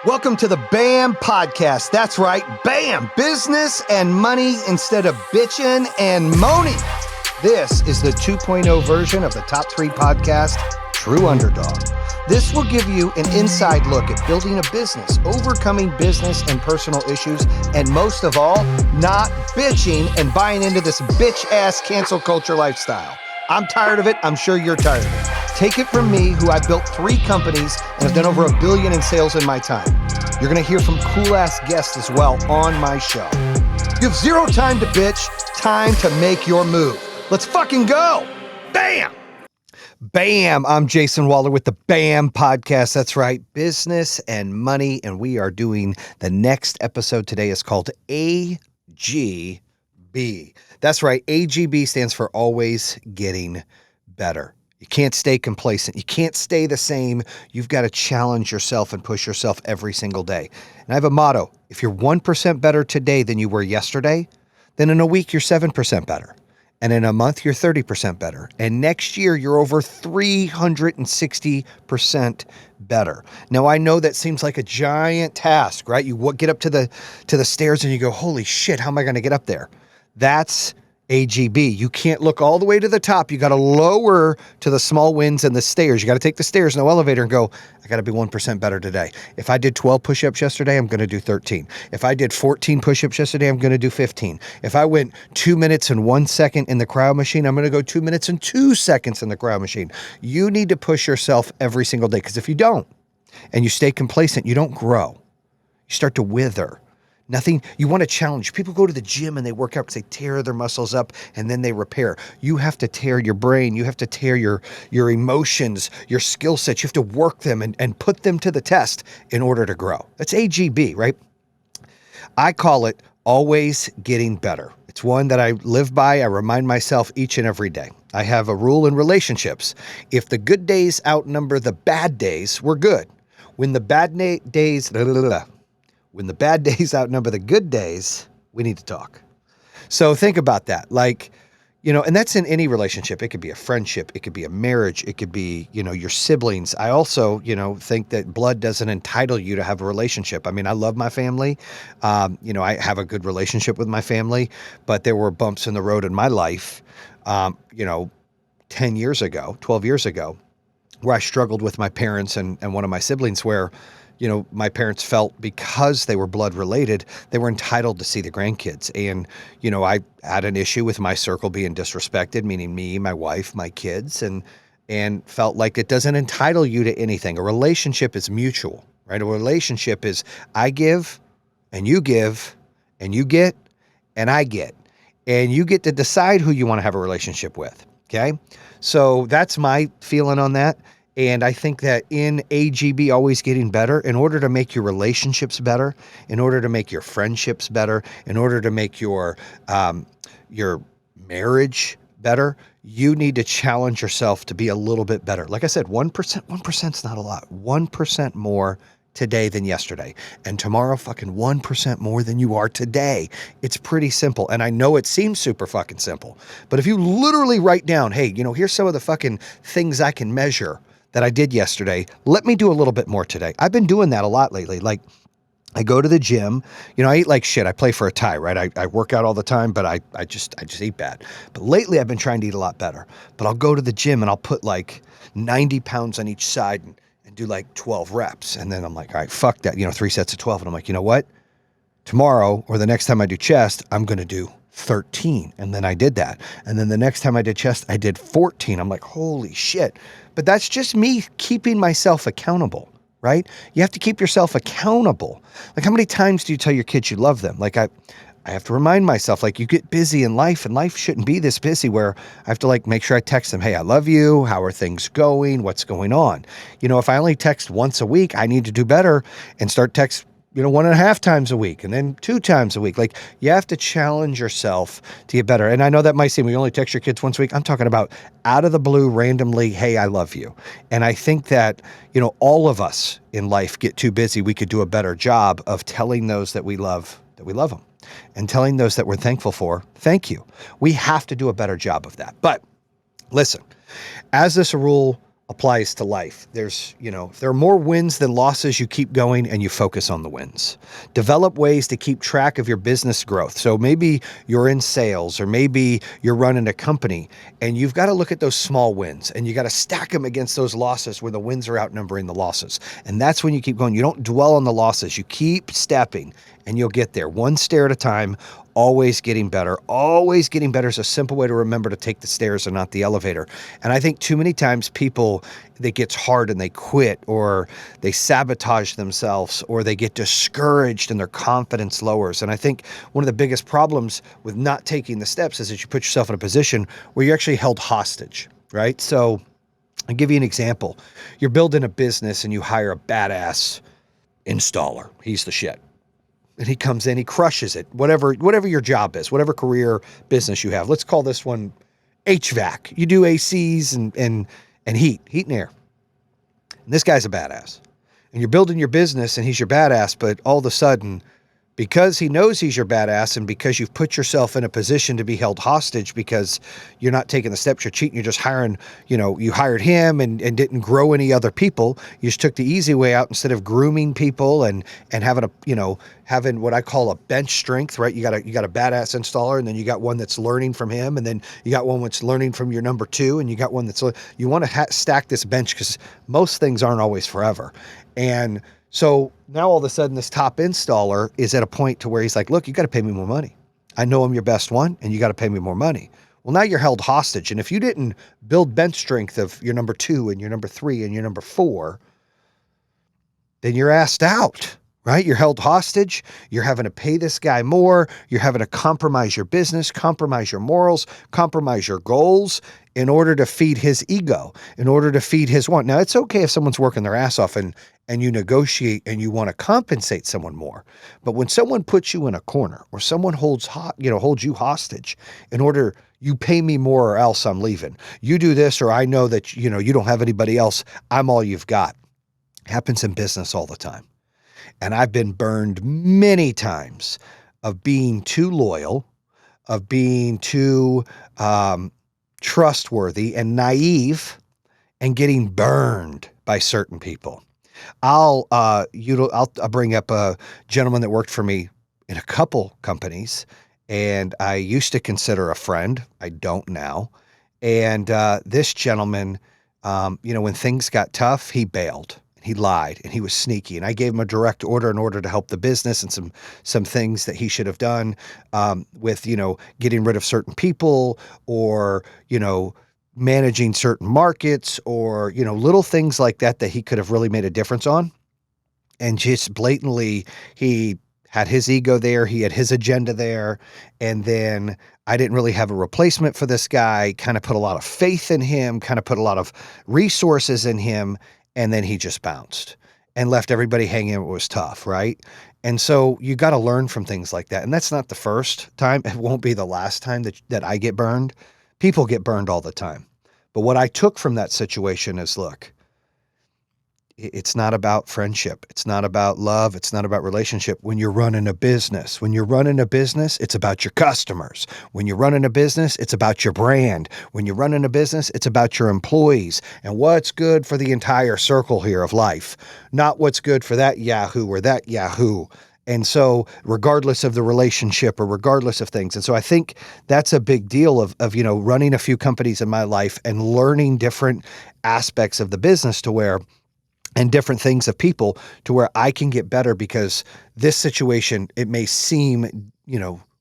Welcome to the BAM podcast. That's right, BAM, business and money instead of bitching and moaning. This is the 2.0 version of the top 3 podcast, True Underdog. This will give you an inside look at building a business, overcoming business and personal issues, and most of all, not bitching and buying into this bitch-ass cancel culture lifestyle. I'm tired of it. I'm sure you're tired of it. Take it from me, who I built 3 companies and have done over $1 billion in sales in my time. You're going to hear from cool-ass guests as well on my show. You have 0 time to bitch, time to make your move. Let's fucking go. Bam! Bam! I'm Jayson Waller with the BAM podcast. That's right, business and money. And we are doing the next episode today. Is called AGB. That's right, AGB stands for always getting better. You can't stay complacent. You can't stay the same. You've got to challenge yourself and push yourself every single day. And I have a motto. If you're 1% better today than you were yesterday, then in a week, you're 7% better. And in a month, you're 30% better. And next year, you're over 360% better. Now, I know that seems like a giant task, right? You get up to the stairs and you go, holy shit, how am I going to get up there? That's AGB. You can't look all the way to the top. You got to lower to the small wins and the stairs. You got to take the stairs, no elevator, and go, I got to be 1% better today. If I did 12 push-ups yesterday, I'm going to do 13. If I did 14 push-ups yesterday, I'm going to do 15. If I went 2 minutes and 1 second in the cryo machine, I'm going to go 2 minutes and 2 seconds in the cryo machine. You need to push yourself every single day, because if you don't, and you stay complacent, you don't grow. You start to wither. Nothing, you want to challenge. People go to the gym and they work out because they tear their muscles up and then they repair. You have to tear your brain. You have to tear your emotions, your skill sets. You have to work them and put them to the test in order to grow. That's AGB, right? I call it always getting better. It's one that I live by. I remind myself each and every day. I have a rule in relationships. If the good days outnumber the bad days, we're good. When the bad days outnumber the good days, we need to talk. So think about that. Like, and that's in any relationship. It could be a friendship. It could be a marriage. It could be, your siblings. I also, think that blood doesn't entitle you to have a relationship. I mean, I love my family. I have a good relationship with my family, but there were bumps in the road in my life, 10 years ago, 12 years ago, where I struggled with my parents and one of my siblings where, my parents felt because they were blood related, they were entitled to see the grandkids. And, I had an issue with my circle being disrespected, meaning me, my wife, my kids, and felt like it doesn't entitle you to anything. A relationship is mutual, right? A relationship is I give and you get and I get. And you get to decide who you want to have a relationship with, okay? So that's my feeling on that. And I think that in AGB, always getting better, in order to make your relationships better, in order to make your friendships better, in order to make your marriage better, you need to challenge yourself to be a little bit better. Like I said, 1% is not a lot. 1% more today than yesterday. And tomorrow, fucking 1% more than you are today. It's pretty simple. And I know it seems super fucking simple. But if you literally write down, hey, here's some of the fucking things I can measure that I did yesterday. Let me do a little bit more today. I've been doing that a lot lately. Like, I go to the gym, I eat like shit. I play for a tie, right? I work out all the time, but I just eat bad. But lately I've been trying to eat a lot better. But I'll go to the gym and I'll put like 90 pounds on each side and do like 12 reps. And then I'm like, all right, fuck that, 3 sets of 12. And I'm like, you know what? Tomorrow or the next time I do chest, I'm going to do 13. And then I did that. And then the next time I did chest, I did 14. I'm like, holy shit. But that's just me keeping myself accountable, right? You have to keep yourself accountable. Like, how many times do you tell your kids you love them? Like, I have to remind myself, like, you get busy in life, and life shouldn't be this busy where I have to like make sure I text them, hey, I love you. How are things going? What's going on? If I only text once a week, I need to do better and start text 1.5 times a week and then 2 times a week. Like, you have to challenge yourself to get better. And I know that might seem, we only text your kids once a week. I'm talking about out of the blue, randomly, hey, I love you. And I think that, all of us in life get too busy. We could do a better job of telling those that we love them and telling those that we're thankful for, thank you. We have to do a better job of that. But listen, as this rule applies to life. There's, if there are more wins than losses, you keep going and you focus on the wins. Develop ways to keep track of your business growth. So maybe you're in sales or maybe you're running a company and you've got to look at those small wins and you got to stack them against those losses where the wins are outnumbering the losses. And that's when you keep going. You don't dwell on the losses. You keep stepping and you'll get there one stair at a time. Always getting better. Always getting better is a simple way to remember to take the stairs and not the elevator. And I think too many times people, it gets hard and they quit or they sabotage themselves or they get discouraged and their confidence lowers. And I think one of the biggest problems with not taking the steps is that you put yourself in a position where you're actually held hostage, right? So I'll give you an example. You're building a business and you hire a badass installer. He's the shit. And he comes in, he crushes it, whatever your job is, whatever career business you have. Let's call this one HVAC. You do ACs and heat and air. And this guy's a badass. And you're building your business and he's your badass, but all of a sudden, because he knows he's your badass and because you've put yourself in a position to be held hostage because you're not taking the steps, you're cheating, you're just hiring, you hired him and didn't grow any other people. You just took the easy way out instead of grooming people and having having what I call a bench strength, right? You got a badass installer and then you got one that's learning from him and then you got one that's learning from your number two and you got one that's, you want to stack this bench because most things aren't always forever. And so now all of a sudden this top installer is at a point to where he's like, look, you got to pay me more money. I know I'm your best one and you got to pay me more money. Well, now you're held hostage. And if you didn't build bench strength of your number two and your number three and your number four, then you're asked out, right? You're held hostage. You're having to pay this guy more. You're having to compromise your business, compromise your morals, compromise your goals in order to feed his ego, in order to feed his want. Now, it's okay if someone's working their ass off and you negotiate and you want to compensate someone more. But when someone puts you in a corner or someone holds you hostage in order, you pay me more or else I'm leaving. You do this or I know that, you don't have anybody else. I'm all you've got. Happens in business all the time. And I've been burned many times of being too loyal, of being too trustworthy and naive and getting burned by certain people. I'll bring up a gentleman that worked for me in a couple companies and I used to consider a friend. I don't now. And this gentleman, when things got tough, he bailed. He lied and he was sneaky. And I gave him a direct order in order to help the business and some things that he should have done with, getting rid of certain people or, managing certain markets or, little things like that he could have really made a difference on. And just blatantly, he had his ego there. He had his agenda there. And then I didn't really have a replacement for this guy, kind of put a lot of faith in him, kind of put a lot of resources in him. And then he just bounced and left everybody hanging. It was tough, right? And so you got to learn from things like that. And that's not the first time. It won't be the last time that I get burned. People get burned all the time. But what I took from that situation is, look, it's not about friendship. It's not about love. It's not about relationship. When you're running a business, it's about your customers. When you're running a business, it's about your brand. When you're running a business, it's about your employees and what's good for the entire circle here of life, not what's good for that Yahoo or that Yahoo. And so regardless of the relationship or regardless of things. And so I think that's a big deal of running a few companies in my life and learning different aspects of the business and different things of people to where I can get better because this situation, it may seem,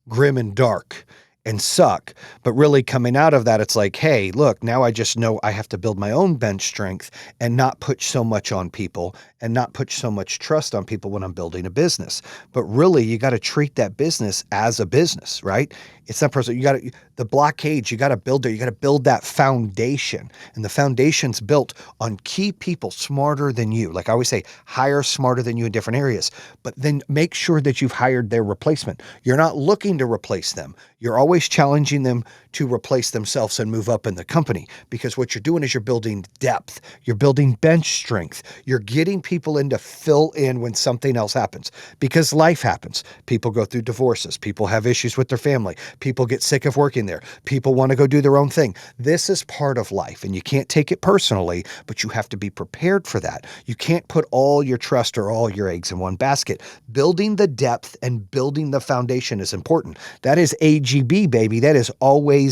grim and dark and suck, but really coming out of that, it's like, hey, look, now I just know I have to build my own bench strength and not put so much on people and not put so much trust on people when I'm building a business. But really, you got to treat that business as a business, right? It's not personal. The blockades, you got to build it. You got to build that foundation. And the foundation's built on key people smarter than you. Like I always say, hire smarter than you in different areas, but then make sure that you've hired their replacement. You're not looking to replace them. You're always challenging them to replace themselves and move up in the company, because what you're doing is you're building depth, you're building bench strength, you're getting people in to fill in when something else happens, because life happens. People go through divorces, people have issues with their family, people get sick of working there, people want to go do their own thing. This is part of life, and you can't take it personally, but you have to be prepared for that. You can't put all your trust or all your eggs in one basket. Building the depth and building the foundation is important. That is AGB, baby. That is always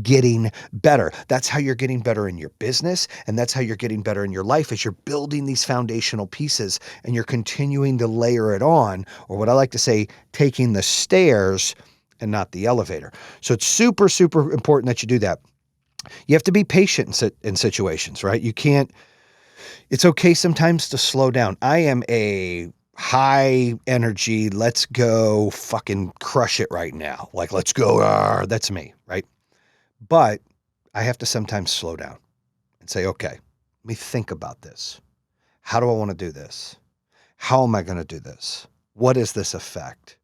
getting better. That's how you're getting better in your business, and that's how you're getting better in your life, is you're building these foundational pieces and you're continuing to layer it on, or what I like to say, taking the stairs and not the elevator. So it's super, super important that you do that. You have to be patient in situations, right? You can't, it's okay sometimes to slow down. I am a high energy, let's go fucking crush it right now. Like, let's go. That's me, right? But I have to sometimes slow down and say, okay, let me think about this. How do I want to do this? How am I going to do this? What is this effect?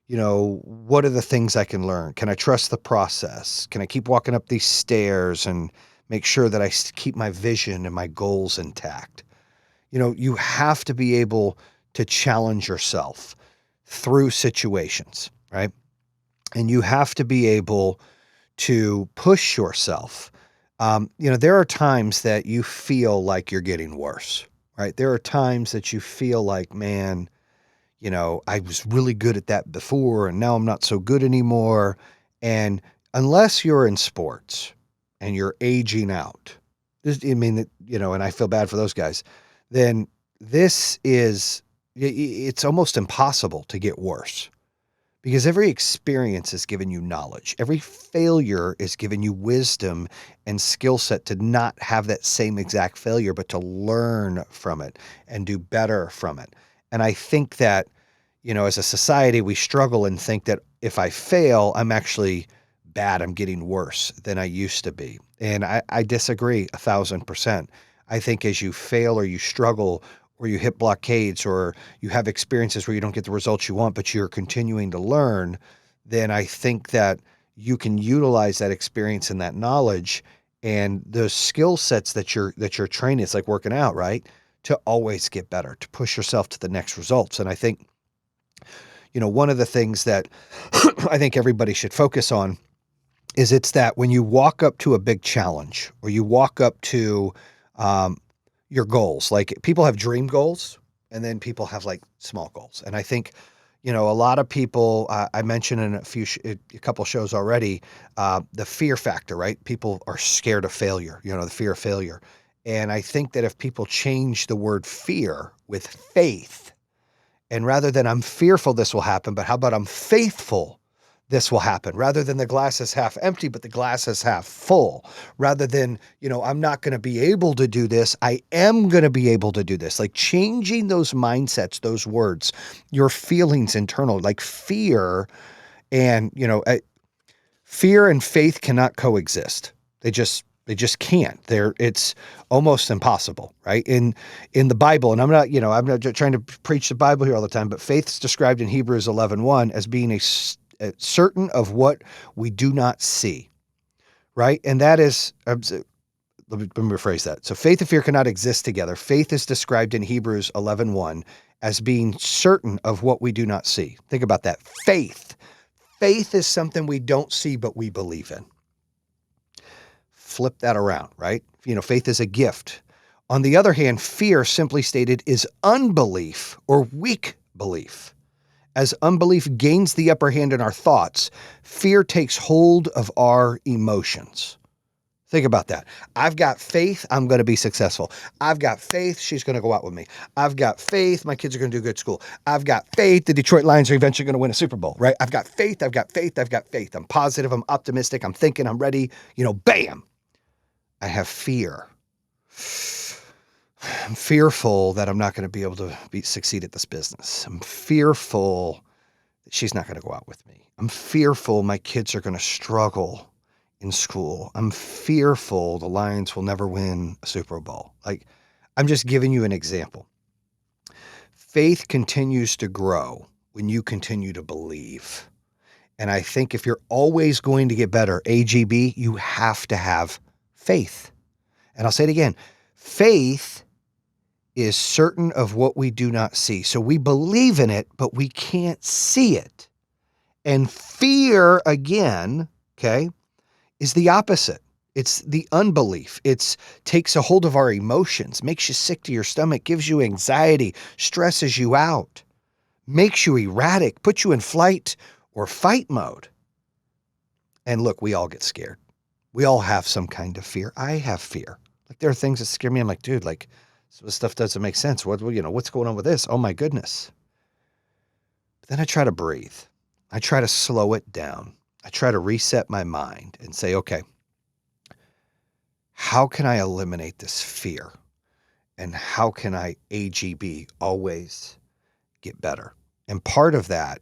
What are the things I can learn? Can I trust the process? Can I keep walking up these stairs and make sure that I keep my vision and my goals intact? You have to be able to challenge yourself through situations, right? And you have to be able to push yourself. There are times that you feel like you're getting worse, right? There are times that you feel like, man, I was really good at that before and now I'm not so good anymore. And unless you're in sports and you're aging out, and I feel bad for those guys, then it's almost impossible to get worse, because every experience has given you knowledge. Every failure has given you wisdom and skill set to not have that same exact failure, but to learn from it and do better from it. And I think that, as a society, we struggle and think that if I fail, I'm actually bad. I'm getting worse than I used to be. And I disagree 1,000%. I think as you fail or you struggle or you hit blockades or you have experiences where you don't get the results you want, but you're continuing to learn, then I think that you can utilize that experience and that knowledge and those skill sets that you're training. It's like working out, right? To always get better, to push yourself to the next results. And I think, one of the things that I think everybody should focus on is it's that when you walk up to a big challenge or you walk up to your goals, like people have dream goals and then people have like small goals. And I think, a lot of people, I mentioned in a couple shows already, the fear factor, right? People are scared of failure, the fear of failure. And I think that if people change the word fear with faith, and rather than I'm fearful this will happen, but how about I'm faithful this will happen, rather than the glass is half empty, but the glass is half full, rather than, I'm not going to be able to do this. I am going to be able to do this. Like changing those mindsets, those words, your feelings internal, like fear and, fear and faith cannot coexist. They just can't. It's almost impossible, right? In the Bible, and I'm not trying to preach the Bible here all the time, but faith's described in Hebrews 11:1 as being a certain of what we do not see, right? And that is, let me rephrase that. So faith and fear cannot exist together. Faith is described in Hebrews 11:1 as being certain of what we do not see. Think about that. Faith is something we don't see, but we believe in. Flip that around, right? Faith is a gift. On the other hand, fear, simply stated, is unbelief or weak belief. As unbelief gains the upper hand in our thoughts, fear takes hold of our emotions. Think about that. I've got faith I'm going to be successful. I've got faith she's going to go out with me. I've got faith my kids are going to do good school. I've got faith the Detroit Lions are eventually going to win a Super Bowl, right? I've got faith. I'm positive. I'm optimistic. I'm thinking. I'm ready. Bam. I have fear. I'm fearful that I'm not going to be able to succeed at this business. I'm fearful that she's not going to go out with me. I'm fearful my kids are going to struggle in school. I'm fearful the Lions will never win a Super Bowl. Like, I'm just giving you an example. Faith continues to grow when you continue to believe. And I think if you're always going to get better, AGB, you have to have faith. And I'll say it again. Faith is certain of what we do not see. So we believe in it, but we can't see it. And fear, again, okay, is the opposite. It's the unbelief. It takes a hold of our emotions, makes you sick to your stomach, gives you anxiety, stresses you out, makes you erratic, puts you in flight or fight mode. And look, we all get scared. We all have some kind of fear. I have fear. Like there are things that scare me. I'm like, dude, like this stuff doesn't make sense. What's going on with this? Oh my goodness. But then I try to breathe. I try to slow it down. I try to reset my mind and say, okay, how can I eliminate this fear? And how can I, AGB, always get better? And part of that,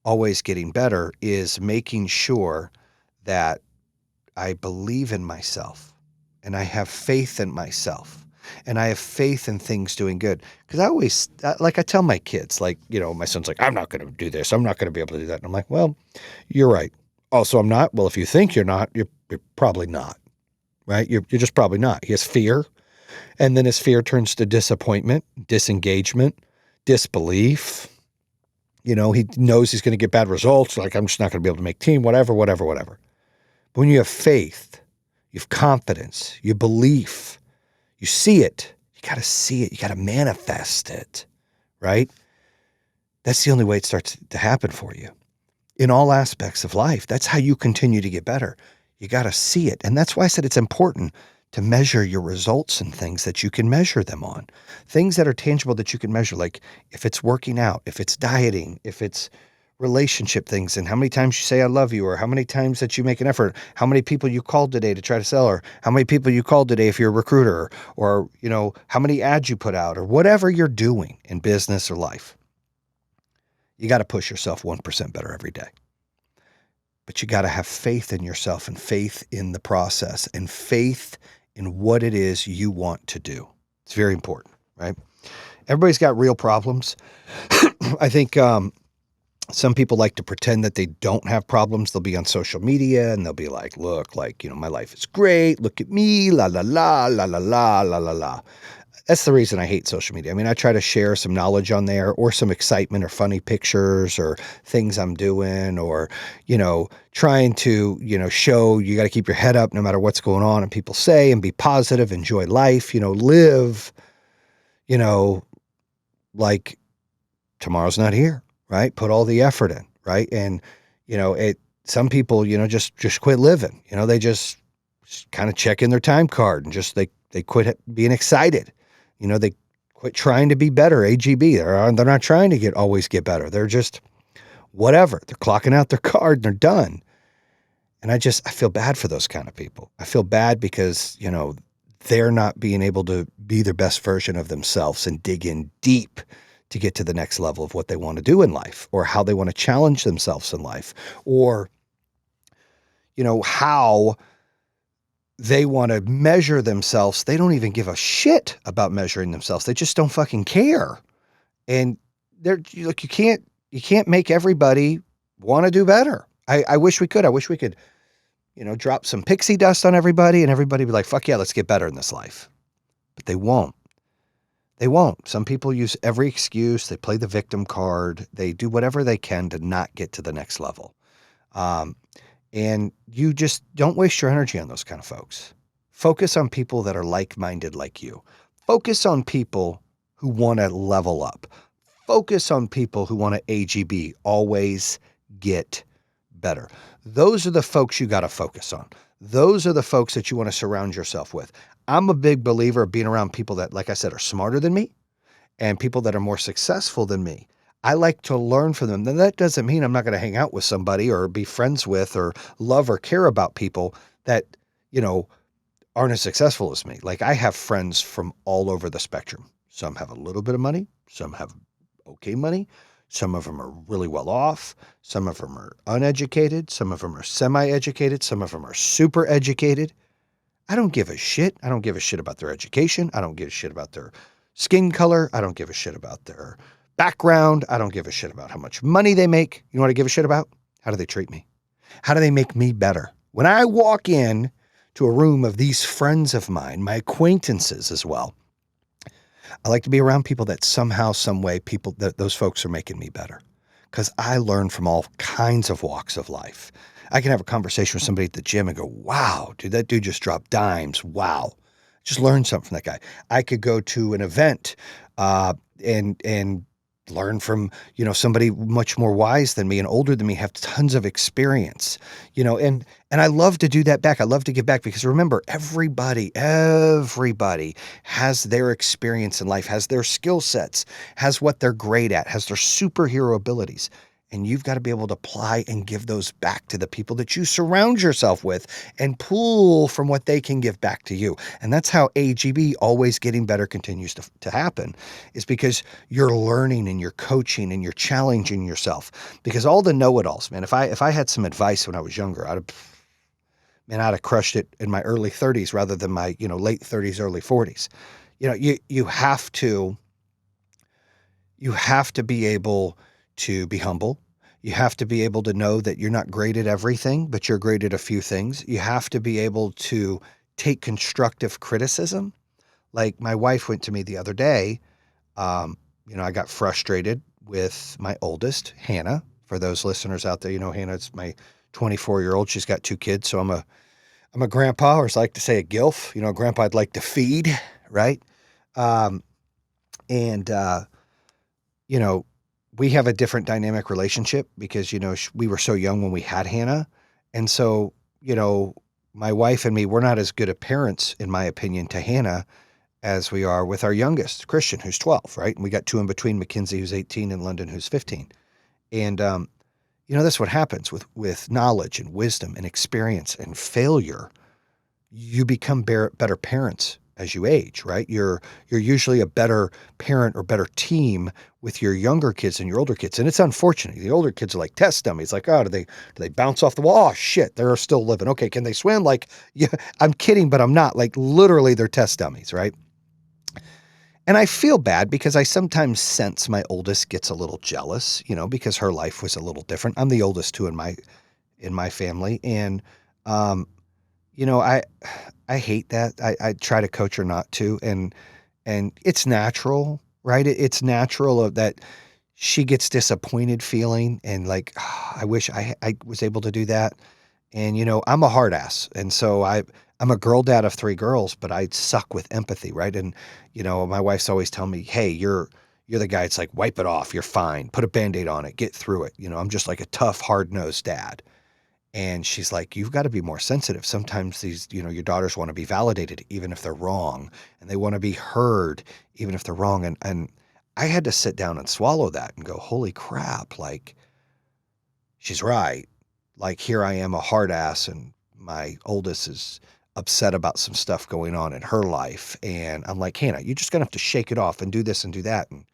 always getting better, is making sure that I believe in myself and I have faith in myself and I have faith in things doing good. Because I always, like I tell my kids, like, my son's like, I'm not going to do this. I'm not going to be able to do that. And I'm like, well, you're right. Also, I'm not. Well, if you think you're not, you're probably not, right? You're just probably not. He has fear. And then his fear turns to disappointment, disengagement, disbelief. He knows he's going to get bad results. Like, I'm just not going to be able to make team, whatever. But when you have faith, you have confidence, you belief, you see it. You got to see it. You got to manifest it, right? That's the only way it starts to happen for you in all aspects of life. That's how you continue to get better. You got to see it. And that's why I said it's important to measure your results and things that you can measure them on. Things that are tangible that you can measure, like if it's working out, if it's dieting, if it's relationship things, and how many times you say I love you, or how many times that you make an effort, how many people you called today to try to sell, or how many people you called today if you're a recruiter, or how many ads you put out, or whatever you're doing in business or life. You got to push yourself 1% better every day. But you got to have faith in yourself and faith in the process and faith in what it is you want to do. It's very important, right? Everybody's got real problems. I think some people like to pretend that they don't have problems. They'll be on social media and they'll be like, look, like, my life is great. Look at me. La, la, la, la, la, la, la, la, la. That's the reason I hate social media. I mean, I try to share some knowledge on there, or some excitement, or funny pictures, or things I'm doing, or, trying to, show you got to keep your head up no matter what's going on, and people say, and be positive, enjoy life, live, like tomorrow's not here, right? Put all the effort in, right? And, some people, just quit living, they just kind of check in their time card and just, they quit being excited. They quit trying to be better, AGB. They're not trying to always get better. They're just whatever. They're clocking out their card and they're done. And I feel bad for those kind of people. I feel bad because, they're not being able to be their best version of themselves and dig in deep to get to the next level of what they want to do in life, or how they want to challenge themselves in life, or, how they want to measure themselves. They don't even give a shit about measuring themselves. They just don't fucking care. And you can't make everybody want to do better. I wish we could. I wish we could, drop some pixie dust on everybody and everybody be like, fuck yeah, let's get better in this life. But they won't. They won't. Some people use every excuse. They play the victim card. They do whatever they can to not get to the next level. And you just don't waste your energy on those kind of folks. Focus on people that are like-minded like you. Focus on people who want to level up. Focus on people who want to AGB, always get better. Those are the folks you got to focus on. Those are the folks that you want to surround yourself with. I'm a big believer of being around people that, like I said, are smarter than me, and people that are more successful than me. I like to learn from them. Then that doesn't mean I'm not going to hang out with somebody or be friends with or love or care about people that, aren't as successful as me. Like, I have friends from all over the spectrum. Some have a little bit of money. Some have okay money. Some of them are really well off. Some of them are uneducated. Some of them are semi-educated. Some of them are super educated. I don't give a shit. I don't give a shit about their education. I don't give a shit about their skin color. I don't give a shit about their background. I don't give a shit about how much money they make. You know what I give a shit about? How do they treat me? How do they make me better? When I walk in to a room of these friends of mine, my acquaintances as well, I like to be around people that somehow, some way, people that those folks are making me better. Because I learn from all kinds of walks of life. I can have a conversation with somebody at the gym and go, wow, dude, that dude just dropped dimes. Wow. Just learn something from that guy. I could go to an event and learn from, somebody much more wise than me and older than me, have tons of experience, and I love to do that back. I love to give back because remember, everybody has their experience in life, has their skill sets, has what they're great at, has their superhero abilities. And you've got to be able to apply and give those back to the people that you surround yourself with and pull from what they can give back to you. And that's how AGB, always getting better, continues to happen, is because you're learning and you're coaching and you're challenging yourself. Because all the know-it-alls, man, if I had some advice when I was younger, I'd have crushed it in my early 30s rather than my, late 30s, early 40s. You have to be able to be humble. You have to be able to know that you're not great at everything, but you're great at a few things. You have to be able to take constructive criticism. Like my wife went to me the other day. I got frustrated with my oldest, Hannah. For those listeners out there, Hannah's my 24-year-old. She's got 2 kids, so I'm a grandpa, or as I like to say, a gilf. A grandpa I'd like to feed, right? Um, and you know, we have a different dynamic relationship because, we were so young when we had Hannah. And so, my wife and me, we're not as good of parents, in my opinion, to Hannah as we are with our youngest, Christian, who's 12, right? And we got 2 in between, Mackenzie, who's 18, and London, who's 15. And, that's what happens with knowledge and wisdom and experience and failure. You become better parents as you age, right? You're usually a better parent or better team with your younger kids than your older kids. And it's unfortunate. The older kids are like test dummies. Like, oh, do they bounce off the wall? Oh shit, they're still living. Okay, can they swim? Like, yeah, I'm kidding, but I'm not. Like, literally, they're test dummies, right? And I feel bad because I sometimes sense my oldest gets a little jealous, because her life was a little different. I'm the oldest too in my family, and um, I hate that. I try to coach her not to, and it's natural, right? It's natural of that she gets disappointed feeling and like, I wish I was able to do that. And I'm a hard ass, and so I'm a girl dad of 3 girls, but I suck with empathy, right? And my wife's always telling me, "Hey, you're the guy. It's like wipe it off. You're fine. Put a Band-Aid on it. Get through it." I'm just like a tough, hard-nosed dad. And she's like, you've got to be more sensitive. Sometimes these, your daughters want to be validated, even if they're wrong, and they want to be heard, even if they're wrong. And I had to sit down and swallow that and go, holy crap, like, she's right. Like, here I am, a hard ass, and my oldest is upset about some stuff going on in her life. And I'm like, Hannah, you're just going to have to shake it off and do this and do that. And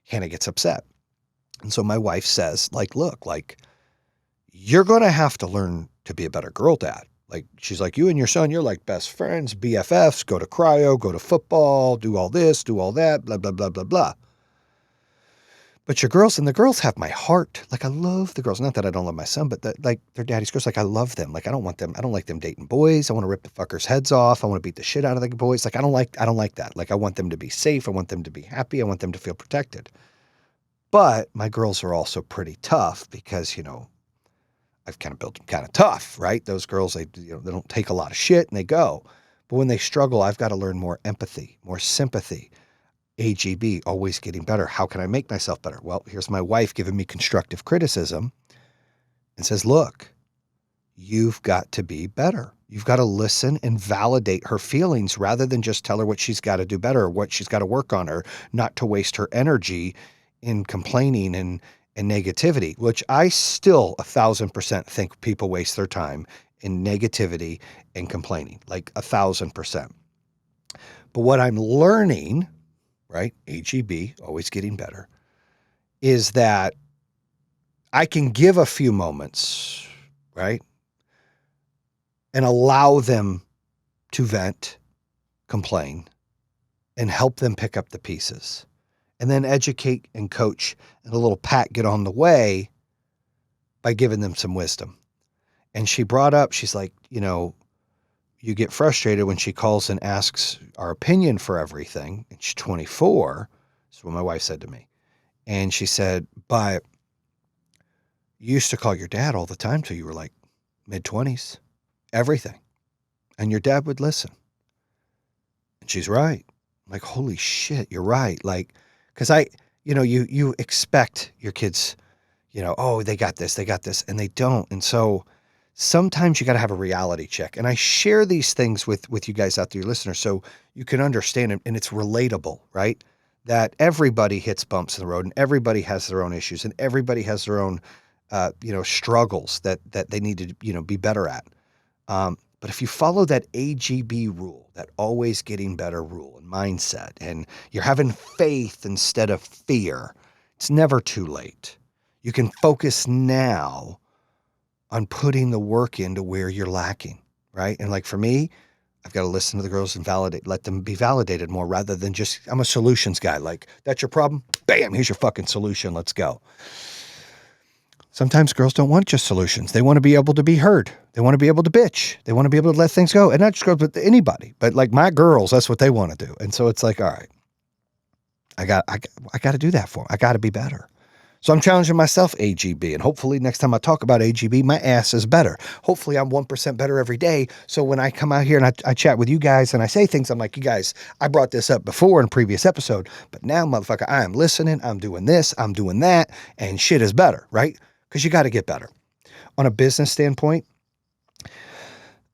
Hannah gets upset. And so my wife says, like, look, like, you're going to have to learn to be a better girl dad. Like, she's like, you and your son, you're like best friends, BFFs, go to cryo, go to football, do all this, do all that, blah, blah, blah, blah, blah. But your girls, and the girls have my heart. Like, I love the girls. Not that I don't love my son, but like, they're daddy's girls. Like, I love them. Like, I don't like them dating boys. I want to rip the fuckers' heads off. I want to beat the shit out of the boys. Like, I don't like that. Like, I want them to be safe. I want them to be happy. I want them to feel protected. But my girls are also pretty tough because, I've kind of built them kind of tough, right? Those girls, they don't take a lot of shit and they go. But when they struggle, I've got to learn more empathy, more sympathy. AGB, always getting better. How can I make myself better? Well, here's my wife giving me constructive criticism and says, look, you've got to be better. You've got to listen and validate her feelings rather than just tell her what she's got to do better or what she's got to work on, or not to waste her energy in complaining and negativity, which I still 1,000% think people waste their time in negativity and complaining, like 1,000%. But what I'm learning, right, AGB, always getting better, is that I can give a few moments, right, and allow them to vent, complain, and help them pick up the pieces, and then educate and coach, and a little pat get on the way by giving them some wisdom. And she brought up, she's like, you get frustrated when she calls and asks our opinion for everything. And she's 24. That's what my wife said to me. And she said, but you used to call your dad all the time till you were like mid-20s, everything. And your dad would listen. And she's right. I'm like, holy shit, you're right. Like, because you expect your kids, oh, they got this, and they don't. And so sometimes you got to have a reality check. And I share these things with you guys out there, your listeners, so you can understand it, and it's relatable, right? That everybody hits bumps in the road, and everybody has their own issues, and everybody has their own, struggles that they need to, be better at. But if you follow that AGB rule, that always getting better rule and mindset, and you're having faith instead of fear, it's never too late. You can focus now on putting the work into where you're lacking, right? And like for me, I've got to listen to the girls and let them be validated more rather than just, I'm a solutions guy. Like, that's your problem? Bam, here's your fucking solution. Let's go. Sometimes girls don't want just solutions. They want to be able to be heard. They want to be able to bitch. They want to be able to let things go. And not just girls, but anybody. But like my girls, that's what they want to do. And so it's like, all right, I got to do that for them. I got to be better. So I'm challenging myself, AGB, and hopefully next time I talk about AGB, my ass is better. Hopefully I'm 1% better every day. So when I come out here and I chat with you guys and I say things, I'm like, you guys, I brought this up before in a previous episode, but now, motherfucker, I am listening. I'm doing this. I'm doing that. And shit is better, right? Because you got to get better. On a business standpoint,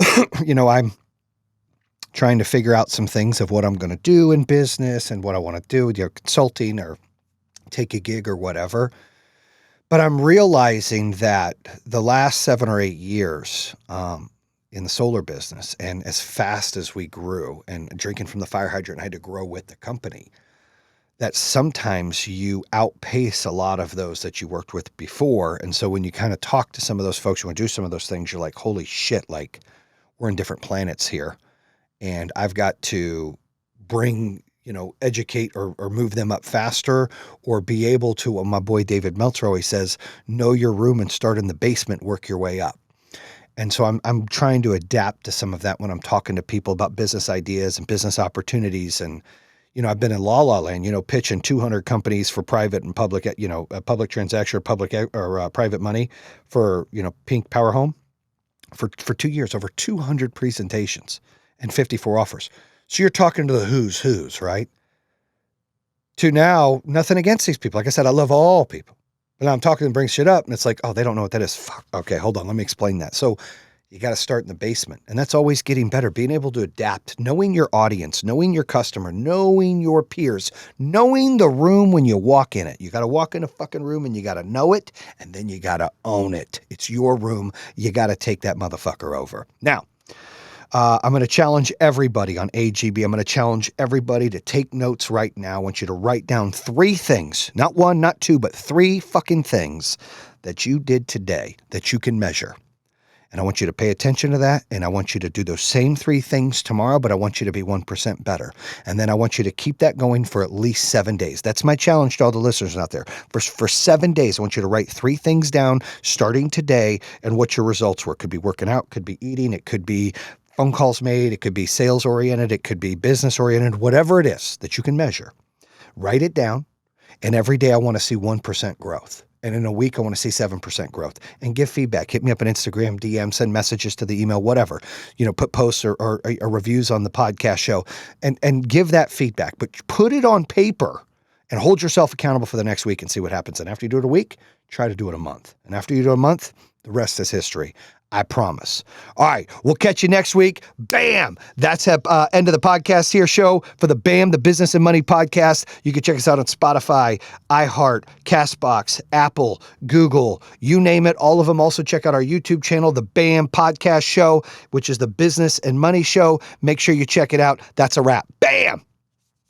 I'm trying to figure out some things of what I'm going to do in business and what I want to do, consulting or take a gig or whatever. But I'm realizing that the last 7 or 8 years in the solar business, and as fast as we grew and drinking from the fire hydrant, I had to grow with the company, that sometimes you outpace a lot of those that you worked with before. And so when you kind of talk to some of those folks, you want to do some of those things, you're like, holy shit, like we're in different planets here. And I've got to bring, educate or move them up faster, or be able to, what my boy David Meltzer always says, know your room and start in the basement, work your way up. And so I'm trying to adapt to some of that when I'm talking to people about business ideas and business opportunities. And, I've been in la land, pitching 200 companies for private and public, a public transaction or public or private money for, Pink Power Home for 2 years, over 200 presentations and 54 offers. So you're talking to the who's, right? To now, nothing against these people. Like I said, I love all people. But now I'm talking and bring shit up, and it's like, oh, they don't know what that is. Fuck. Okay, hold on. Let me explain that. So you got to start in the basement. And that's always getting better, being able to adapt, knowing your audience, knowing your customer, knowing your peers, knowing the room when you walk in it. You got to walk in a fucking room and you got to know it, and then you got to own it. It's your room. You got to take that motherfucker over. Now, I'm going to challenge everybody on AGB. I'm going to challenge everybody to take notes right now. I want you to write down 3 things, not 1, not 2, but 3 fucking things that you did today that you can measure. And I want you to pay attention to that. And I want you to do those same 3 things tomorrow, but I want you to be 1% better. And then I want you to keep that going for at least 7 days. That's my challenge to all the listeners out there. For 7 days, I want you to write 3 things down starting today and what your results were. It could be working out, could be eating, it could be phone calls made, it could be sales oriented, it could be business oriented, whatever it is that you can measure. Write it down. And every day I want to see 1% growth. And in a week, I want to see 7% growth. And give feedback. Hit me up on Instagram, DM, send messages to the email, whatever. Put posts or reviews on the podcast show and give that feedback. But put it on paper and hold yourself accountable for the next week and see what happens. And after you do it a week, try to do it a month. And after you do it a month, the rest is history. I promise. All right. We'll catch you next week. Bam. That's end of the podcast here show for the BAM, the Business and Money podcast. You can check us out on Spotify, iHeart, CastBox, Apple, Google, you name it. All of them. Also check out our YouTube channel, the BAM podcast show, which is the Business and Money show. Make sure you check it out. That's a wrap. Bam.